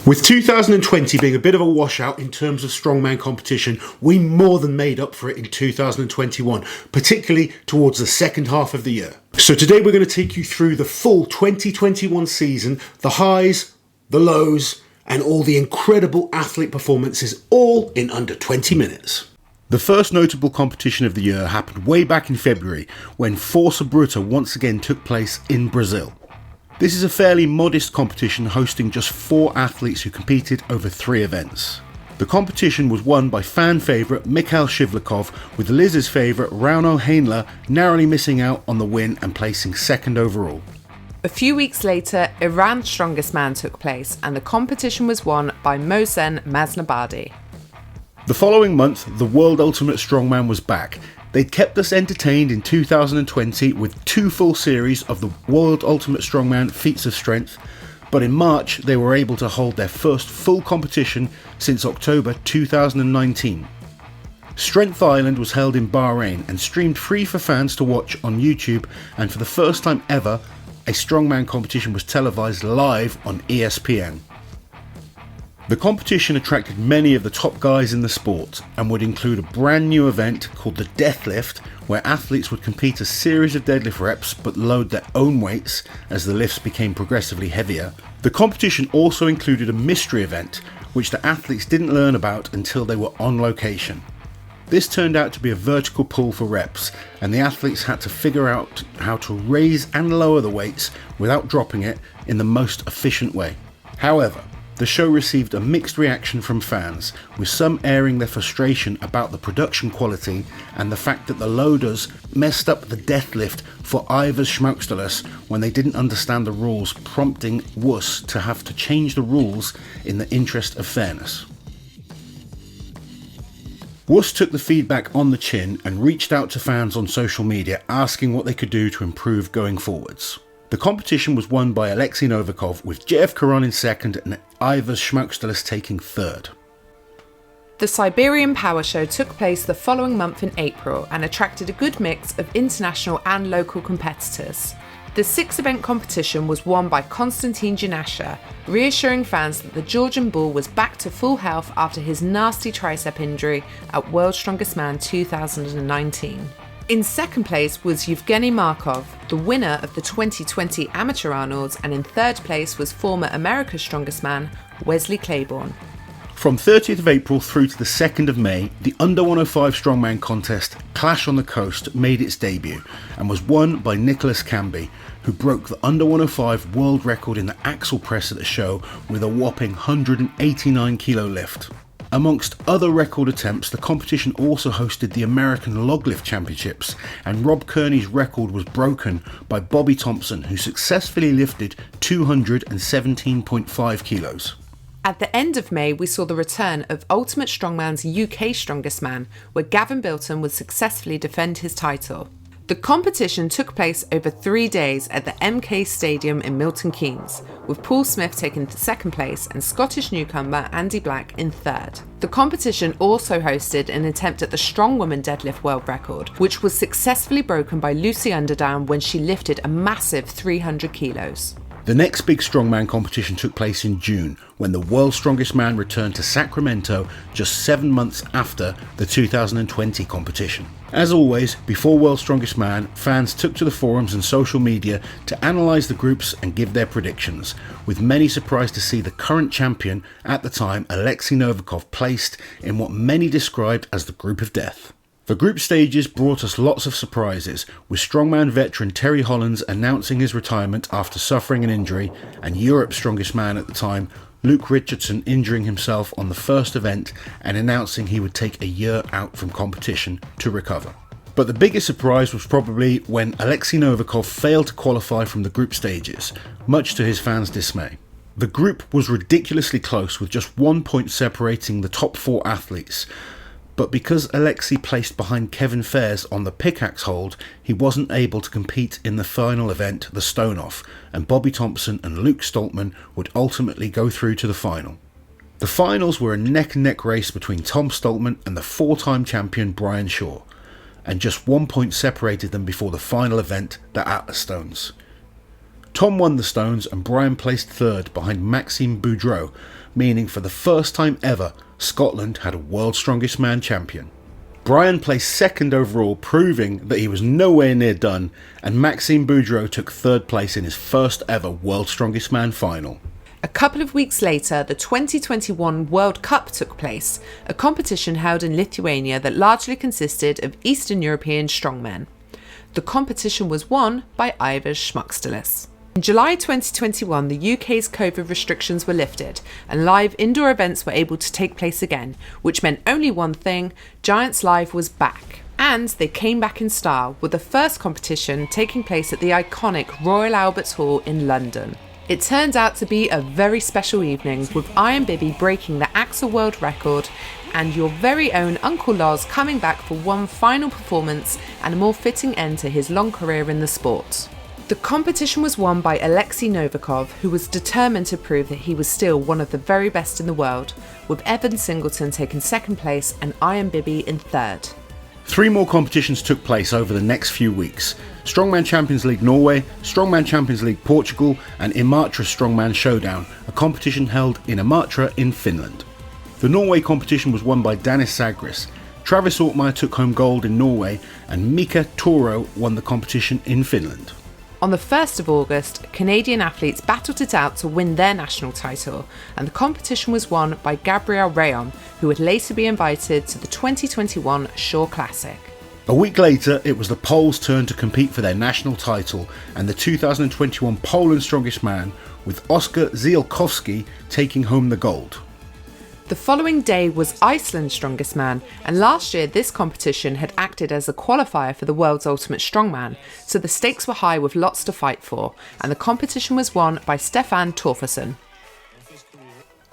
With 2020 being a bit of a washout in terms of strongman competition, we more than made up for it in 2021, particularly towards the second half of the year. So today we're going to take you through the full 2021 season, the highs, the lows, and all the incredible athlete performances, all in under 20 minutes. The first notable competition of the year happened way back in February, when Força Bruta once again took place in Brazil. This is a fairly modest competition hosting just 4 athletes who competed over 3 events. The competition was won by fan favourite Mikhail Shivlikov, with Liz's favourite Rauno Heinle narrowly missing out on the win and placing second overall. A few weeks later, Iran's Strongest Man took place and the competition was won by Mohsen Maznabadi. The following month, the World Ultimate Strongman was back. They'd kept us entertained in 2020 with 2 full series of the World Ultimate Strongman Feats of Strength, but in March they were able to hold their first full competition since October 2019. Strength Island was held in Bahrain and streamed free for fans to watch on YouTube, and for the first time ever, a strongman competition was televised live on ESPN. The competition attracted many of the top guys in the sport and would include a brand new event called the Deathlift, where athletes would compete a series of deadlift reps but load their own weights as the lifts became progressively heavier. The competition also included a mystery event, which the athletes didn't learn about until they were on location. This turned out to be a vertical pull for reps, and the athletes had to figure out how to raise and lower the weights without dropping it in the most efficient way. However, the show received a mixed reaction from fans, with some airing their frustration about the production quality and the fact that the loaders messed up the deathlift for Ivers Schmaukstalis when they didn't understand the rules, prompting WUS to have to change the rules in the interest of fairness. WUS took the feedback on the chin and reached out to fans on social media asking what they could do to improve going forwards. The competition was won by Alexei Novikov, with JF Caron in second and Ivers Schmaukstalis taking third. The Siberian Power Show took place the following month in April and attracted a good mix of international and local competitors. The 6-event competition was won by Konstantin Janasha, reassuring fans that the Georgian Bull was back to full health after his nasty tricep injury at World's Strongest Man 2019. In second place was Yevgeny Markov, the winner of the 2020 Amateur Arnold's, and in third place was former America's Strongest Man, Wesley Claiborne. From 30th of April through to the 2nd of May, the Under 105 Strongman contest Clash on the Coast made its debut and was won by Nicholas Camby, who broke the Under 105 world record in the axle press at the show with a whopping 189 kilo lift. Amongst other record attempts, the competition also hosted the American Log Lift Championships, and Rob Kearney's record was broken by Bobby Thompson, who successfully lifted 217.5 kilos. At the end of May, we saw the return of Ultimate Strongman's UK Strongest Man, where Gavin Bilton would successfully defend his title. The competition took place over 3 days at the MK Stadium in Milton Keynes, with Paul Smith taking second place and Scottish newcomer Andy Black in third. The competition also hosted an attempt at the Strong Woman deadlift world record, which was successfully broken by Lucy Underdown when she lifted a massive 300 kilos. The next big strongman competition took place in June, when the World's Strongest Man returned to Sacramento just 7 months after the 2020 competition. As always, before World's Strongest Man, fans took to the forums and social media to analyse the groups and give their predictions, with many surprised to see the current champion at the time, Alexei Novikov, placed in what many described as the Group of Death. The group stages brought us lots of surprises, with strongman veteran Terry Hollands announcing his retirement after suffering an injury, and Europe's strongest man at the time, Luke Richardson, injuring himself on the first event and announcing he would take a year out from competition to recover. But the biggest surprise was probably when Alexei Novikov failed to qualify from the group stages, much to his fans' dismay. The group was ridiculously close, with just 1 point separating the top 4 athletes. But because Alexei placed behind Kevin Fairs on the pickaxe hold, he wasn't able to compete in the final event, the Stone-Off, and Bobby Thompson and Luke Stoltman would ultimately go through to the final. The finals were a neck-and-neck race between Tom Stoltman and the 4-time champion Brian Shaw, and just 1 point separated them before the final event, the Atlas Stones. Tom won the stones and Brian placed third behind Maxime Boudreau, meaning for the first time ever, Scotland had a World's Strongest Man champion. Brian placed second overall, proving that he was nowhere near done, and Maxime Boudreau took third place in his first ever World's Strongest Man final. A couple of weeks later, the 2021 World Cup took place, a competition held in Lithuania that largely consisted of Eastern European strongmen. The competition was won by Ivers Schmuckstelis. In July 2021, the UK's COVID restrictions were lifted and live indoor events were able to take place again, which meant only one thing: Giants Live was back. And they came back in style, with the first competition taking place at the iconic Royal Albert Hall in London. It turned out to be a very special evening, with Iron Bibby breaking the Axel world record and your very own Uncle Loz coming back for one final performance and a more fitting end to his long career in the sport. The competition was won by Alexei Novikov, who was determined to prove that he was still one of the very best in the world, with Evan Singleton taking second place and Iron Bibby in third. 3 more competitions took place over the next few weeks: Strongman Champions League Norway, Strongman Champions League Portugal, and Imatra Strongman Showdown, a competition held in Imatra in Finland. The Norway competition was won by Danis Zagris. Travis Ortmeyer took home gold in Norway, and Mika Toro won the competition in Finland. On the 1st of August, Canadian athletes battled it out to win their national title, and the competition was won by Gabriel Rayon, who would later be invited to the 2021 Shore Classic. A week later, it was the Poles' turn to compete for their national title, and the 2021 Poland Strongest Man, with Oskar Zielkowski taking home the gold. The following day was Iceland's Strongest Man, and last year this competition had acted as a qualifier for the World's Ultimate Strongman, so the stakes were high with lots to fight for, and the competition was won by Stefan Torfason.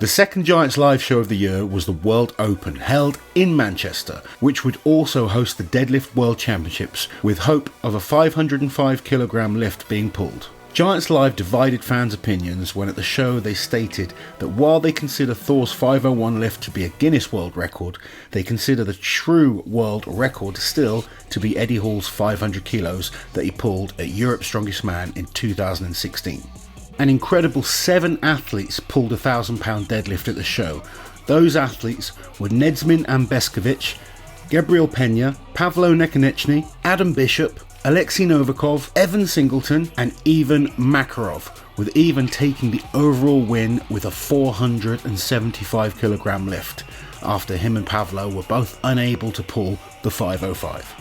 The second Giants Live show of the year was the World Open, held in Manchester, which would also host the Deadlift World Championships, with hope of a 505kg lift being pulled. Giants Live divided fans' opinions when at the show they stated that while they consider Thor's 501 lift to be a Guinness World Record, they consider the true world record still to be Eddie Hall's 500 kilos that he pulled at Europe's Strongest Man in 2016. An incredible 7 athletes pulled a 1,000-pound deadlift at the show. Those athletes were Nedzmin Ambeskovic, Gabriel Pena, Pavlo Nekonechny, Adam Bishop, Alexei Novikov, Evan Singleton and Ivan Makarov, with Ivan taking the overall win with a 475kg lift, after him and Pavlo were both unable to pull the 505.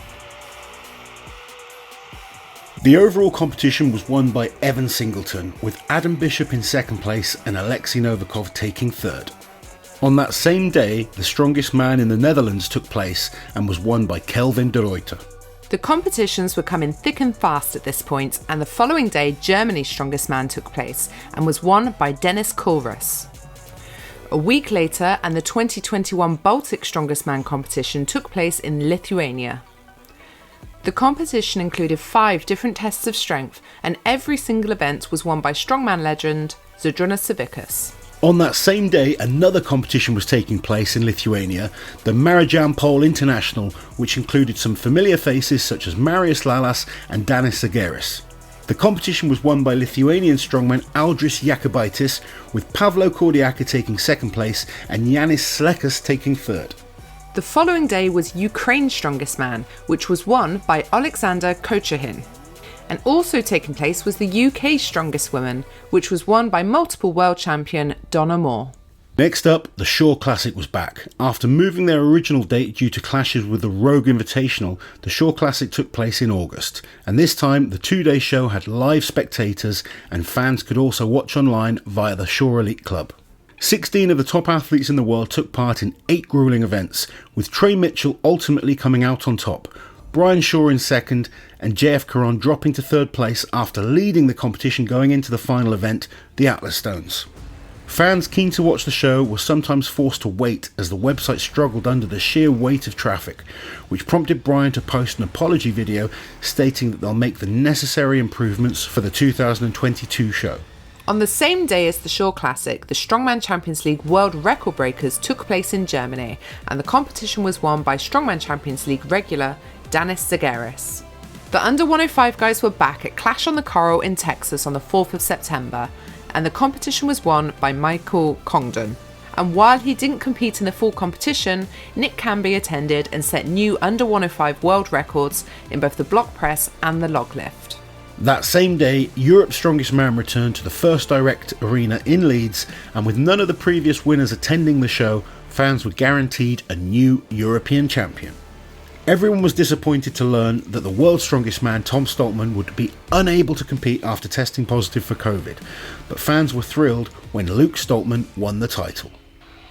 The overall competition was won by Evan Singleton, with Adam Bishop in second place and Alexei Novikov taking third. On that same day, the Strongest Man in the Netherlands took place and was won by Kelvin de Ruyter. The competitions were coming thick and fast at this point, and the following day Germany's Strongest Man took place and was won by Dennis Kulrus. A week later, and the 2021 Baltic Strongest Man competition took place in Lithuania. The competition included 5 different tests of strength, and every single event was won by strongman legend Zydrunas Savickas. On that same day, another competition was taking place in Lithuania, the Marijan Pole International, which included some familiar faces such as Marius Lalas and Danis Zagris. The competition was won by Lithuanian strongman Aldris Jakubaitis, with Pavlo Kordiaka taking second place and Yanis Slekas taking third. The following day was Ukraine's Strongest Man, which was won by Alexander Kochahin. And also taking place was the UK's Strongest Woman, which was won by multiple world champion Donna Moore. Next up, the Shore Classic was back. After moving their original date due to clashes with the Rogue Invitational, the Shore Classic took place in August, and this time the 2-day show had live spectators and fans could also watch online via the Shore Elite Club. 16 of the top athletes in the world took part in 8 grueling events, with Trey Mitchell ultimately coming out on top, Brian Shaw in second, and JF Caron dropping to third place after leading the competition going into the final event, the Atlas Stones. Fans keen to watch the show were sometimes forced to wait as the website struggled under the sheer weight of traffic, which prompted Brian to post an apology video stating that they'll make the necessary improvements for the 2022 show. On the same day as the Shore Classic, the Strongman Champions League World Record Breakers took place in Germany, and the competition was won by Strongman Champions League regular Danis Zagris. The under 105 guys were back at Clash on the Coral in Texas on the 4th of September, and the competition was won by Michael Congdon. And while he didn't compete in the full competition, Nick Canby attended and set new under 105 world records in both the block press and the log lift. That same day, Europe's Strongest Man returned to the First Direct Arena in Leeds, and with none of the previous winners attending the show, fans were guaranteed a new European champion. Everyone was disappointed to learn that the world's strongest man, Tom Stoltman, would be unable to compete after testing positive for COVID, but fans were thrilled when Luke Stoltman won the title.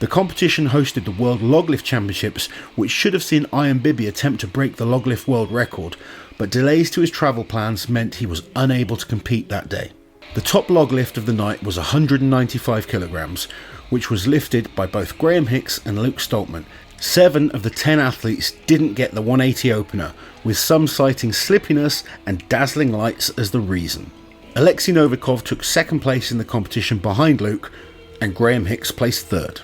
The competition hosted the World Loglift Championships, which should have seen Ian Bibby attempt to break the loglift world record, but delays to his travel plans meant he was unable to compete that day. The top log lift of the night was 195 kilograms, which was lifted by both Graham Hicks and Luke Stoltman. 7 of the 10 athletes didn't get the 180 opener, with some citing slippiness and dazzling lights as the reason. Alexei Novikov took second place in the competition behind Luke, and Graham Hicks placed third.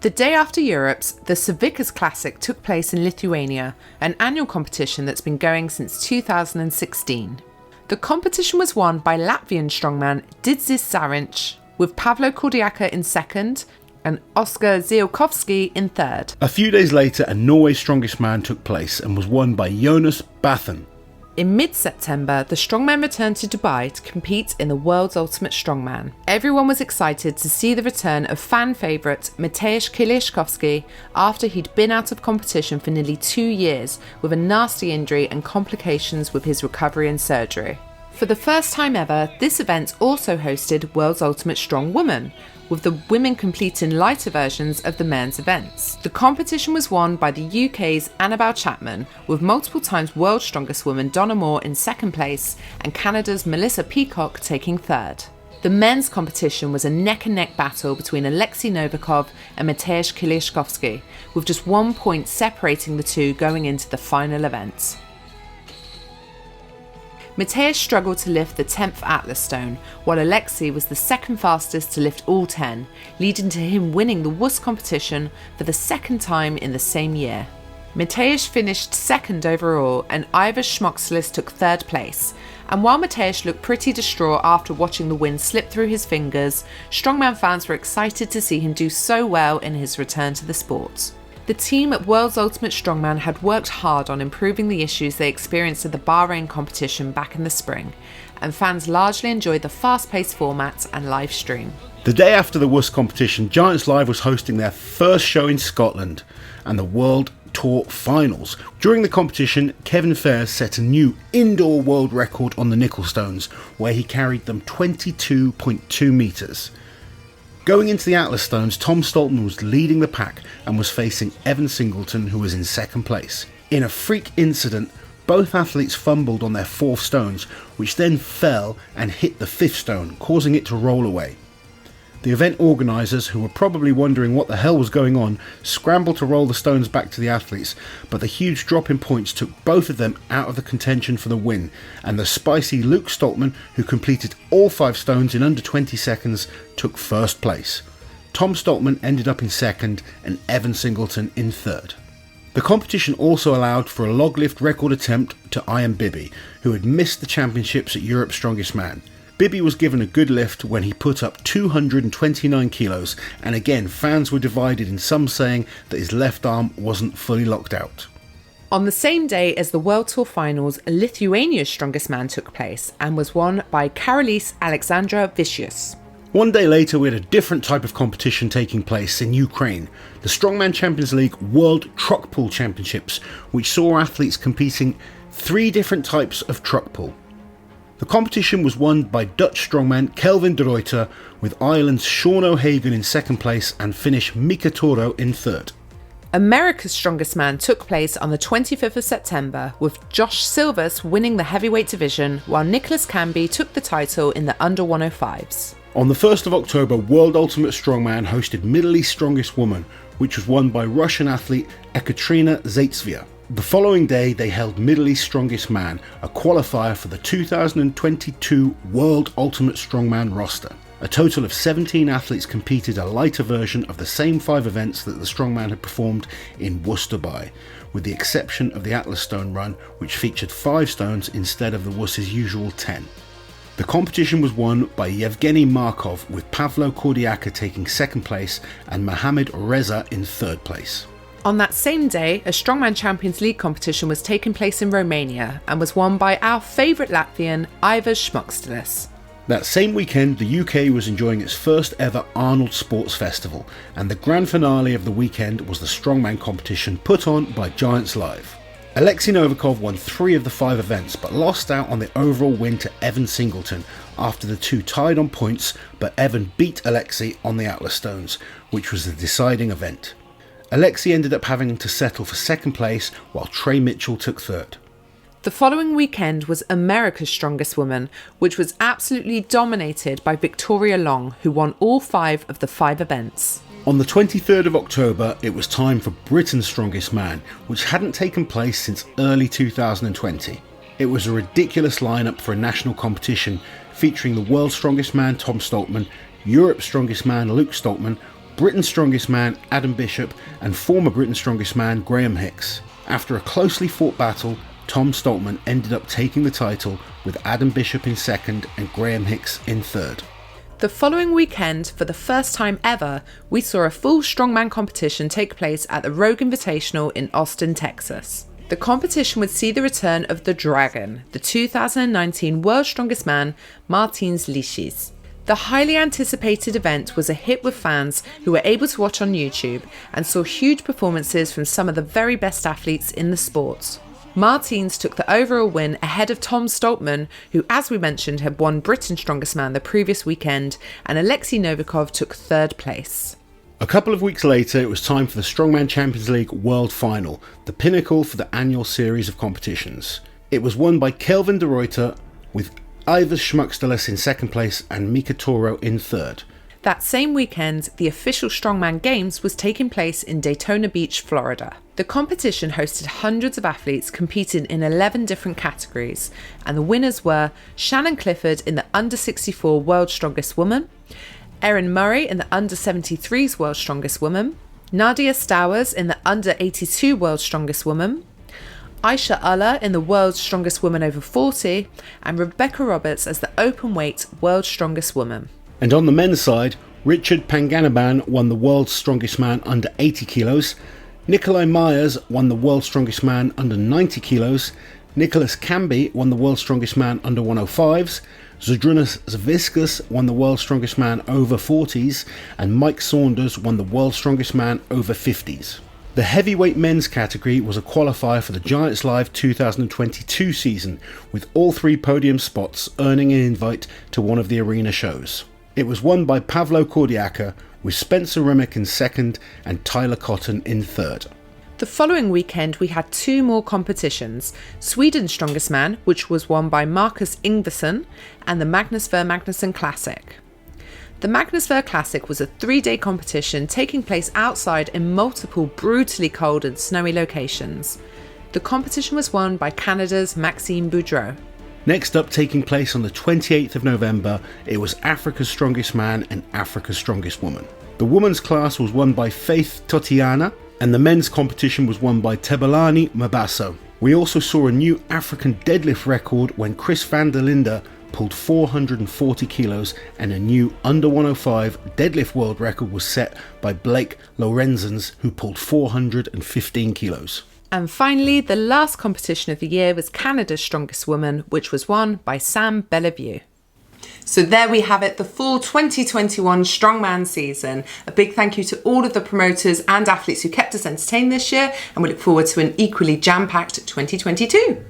The day after Europe's, the Savickas Classic took place in Lithuania, an annual competition that's been going since 2016. The competition was won by Latvian strongman Didzis Zarinč, with Pavlo Kordiaka in second and Oskar Zielkowski in third. A few days later, a Norway's Strongest Man took place and was won by Jonas Bathen. In mid-September, the strongman returned to Dubai to compete in the World's Ultimate Strongman. Everyone was excited to see the return of fan favourite Mateusz Kieliszkowski after he'd been out of competition for nearly 2 years with a nasty injury and complications with his recovery and surgery. For the first time ever, this event also hosted World's Ultimate Strong Woman, with the women completing lighter versions of the men's events. The competition was won by the UK's Annabelle Chapman, with multiple times World's Strongest Woman Donna Moore in second place and Canada's Melissa Peacock taking third. The men's competition was a neck-and-neck battle between Alexei Novikov and Mateusz Kieliszkowski, with just 1 point separating the two going into the final event. Mateusz struggled to lift the 10th Atlas stone, while Alexei was the second fastest to lift all 10, leading to him winning the WUS competition for the second time in the same year. Mateusz finished second overall and Ivor Schmoxlis took third place, and while Mateusz looked pretty distraught after watching the win slip through his fingers, strongman fans were excited to see him do so well in his return to the sport. The team at World's Ultimate Strongman had worked hard on improving the issues they experienced at the Bahrain competition back in the spring, and fans largely enjoyed the fast-paced format and live stream. The day after the WUS competition, Giants Live was hosting their first show in Scotland and the World Tour Finals. During the competition, Kevin Fairs set a new indoor world record on the nickel stones, where he carried them 22.2 metres. Going into the Atlas Stones, Tom Stoltman was leading the pack and was facing Evan Singleton, who was in second place. In a freak incident, both athletes fumbled on their 4th stones, which then fell and hit the 5th stone, causing it to roll away. The event organisers, who were probably wondering what the hell was going on, scrambled to roll the stones back to the athletes, but the huge drop in points took both of them out of the contention for the win, and the spicy Luke Stoltman, who completed all 5 stones in under 20 seconds, took first place. Tom Stoltman ended up in second and Evan Singleton in third. The competition also allowed for a log lift record attempt to Ian Bibby, who had missed the championships at Europe's Strongest Man. Bibby was given a good lift when he put up 229 kilos, and again fans were divided, in some saying that his left arm wasn't fully locked out. On the same day as the World Tour Finals, Lithuania's Strongest Man took place and was won by Karolis Alexandra Vicious. One day later, we had a different type of competition taking place in Ukraine, the Strongman Champions League World Truck Pull Championships, which saw athletes competing 3 different types of truck pull. The competition was won by Dutch strongman Kelvin de Ruyter, with Ireland's Sean O'Hagan in second place and Finnish Mika Toro in third. America's Strongest Man took place on the 25th of September, with Josh Silvers winning the heavyweight division, while Nicholas Canby took the title in the under 105s. On the 1st of October, World Ultimate Strongman hosted Middle East Strongest Woman, which was won by Russian athlete Ekaterina Zaitsevia. The following day, they held Middle East Strongest Man, a qualifier for the 2022 World Ultimate Strongman roster. A total of 17 athletes competed a lighter version of the same 5 events that the Strongman had performed in Worcester by, with the exception of the Atlas Stone Run, which featured 5 stones instead of the Wuss's usual 10. The competition was won by Yevgeny Markov, with Pavlo Kordiaka taking 2nd place and Mohamed Reza in 3rd place. On that same day, a Strongman Champions League competition was taking place in Romania and was won by our favourite Latvian, Ivars Šmukstelis. That same weekend, the UK was enjoying its first ever Arnold Sports Festival, and the grand finale of the weekend was the Strongman competition put on by Giants Live. Alexei Novikov won 3 of the 5 events, but lost out on the overall win to Evan Singleton after the two tied on points, but Evan beat Alexei on the Atlas Stones, which was the deciding event. Alexei ended up having to settle for 2nd place, while Trey Mitchell took 3rd. The following weekend was America's Strongest Woman, which was absolutely dominated by Victoria Long, who won all 5 of the 5 events. On the 23rd of October, it was time for Britain's Strongest Man, which hadn't taken place since early 2020. It was a ridiculous lineup for a national competition, featuring the World's Strongest Man Tom Stoltman, Europe's Strongest Man Luke Stoltman, Britain's Strongest Man Adam Bishop, and former Britain's Strongest Man Graham Hicks. After a closely fought battle, Tom Stoltman ended up taking the title, with Adam Bishop in 2nd and Graham Hicks in 3rd. The following weekend, for the first time ever, we saw a full strongman competition take place at the Rogue Invitational in Austin, Texas. The competition would see the return of the Dragon, the 2019 World's Strongest Man, Martins Licis. The highly anticipated event was a hit with fans who were able to watch on YouTube and saw huge performances from some of the very best athletes in the sport. Martins took the overall win ahead of Tom Stoltman, who, as we mentioned, had won Britain's Strongest Man the previous weekend, and Alexei Novikov took 3rd place. A couple of weeks later, it was time for the Strongman Champions League World Final, the pinnacle for the annual series of competitions. It was won by Kelvin de Ruyter, with Ivars Šmukstelis in 2nd place and Mika Toro in 3rd. That same weekend, the official Strongman Games was taking place in Daytona Beach, Florida. The competition hosted hundreds of athletes competing in 11 different categories, and the winners were Shannon Clifford in the Under 64 World's Strongest Woman, Erin Murray in the Under 73's World's Strongest Woman, Nadia Stowers in the Under 82 World's Strongest Woman, Aisha Allah in the World's Strongest Woman over 40, and Rebecca Roberts as the Open Weight World's Strongest Woman. And on the men's side, Richard Panganaban won the World's Strongest Man under 80 kilos, Nikolai Myers won the World's Strongest Man under 90 kilos, Nicholas Camby won the World's Strongest Man under 105s, Zydrunas Zaviskas won the World's Strongest Man over 40s, and Mike Saunders won the World's Strongest Man over 50s. The heavyweight men's category was a qualifier for the Giants Live 2022 season, with all 3 podium spots earning an invite to one of the arena shows. It was won by Pavlo Kordiaka, with Spencer Remick in 2nd and Tyler Cotton in 3rd. The following weekend we had 2 more competitions, Sweden's Strongest Man, which was won by Marcus Ingvarsson, and the Magnus Ver Magnusson Classic. The Magnus Ver Classic was a 3-day competition taking place outside in multiple brutally cold and snowy locations. The competition was won by Canada's Maxime Boudreau. Next up, taking place on the 28th of November, it was Africa's Strongest Man and Africa's Strongest Woman. The women's class was won by Faith Totiana, and the men's competition was won by Tebelani Mabaso. We also saw a new African deadlift record when Chris van der Linde pulled 440 kilos, and a new under 105 deadlift world record was set by Blake Lorenzens, who pulled 415 kilos. And finally, the last competition of the year was Canada's Strongest Woman, which was won by Sam Bellevue. So there we have it, the full 2021 Strongman season. A big thank you to all of the promoters and athletes who kept us entertained this year, and we look forward to an equally jam-packed 2022.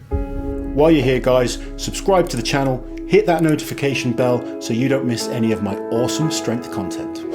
While you're here, guys, subscribe to the channel, hit that notification bell so you don't miss any of my awesome strength content.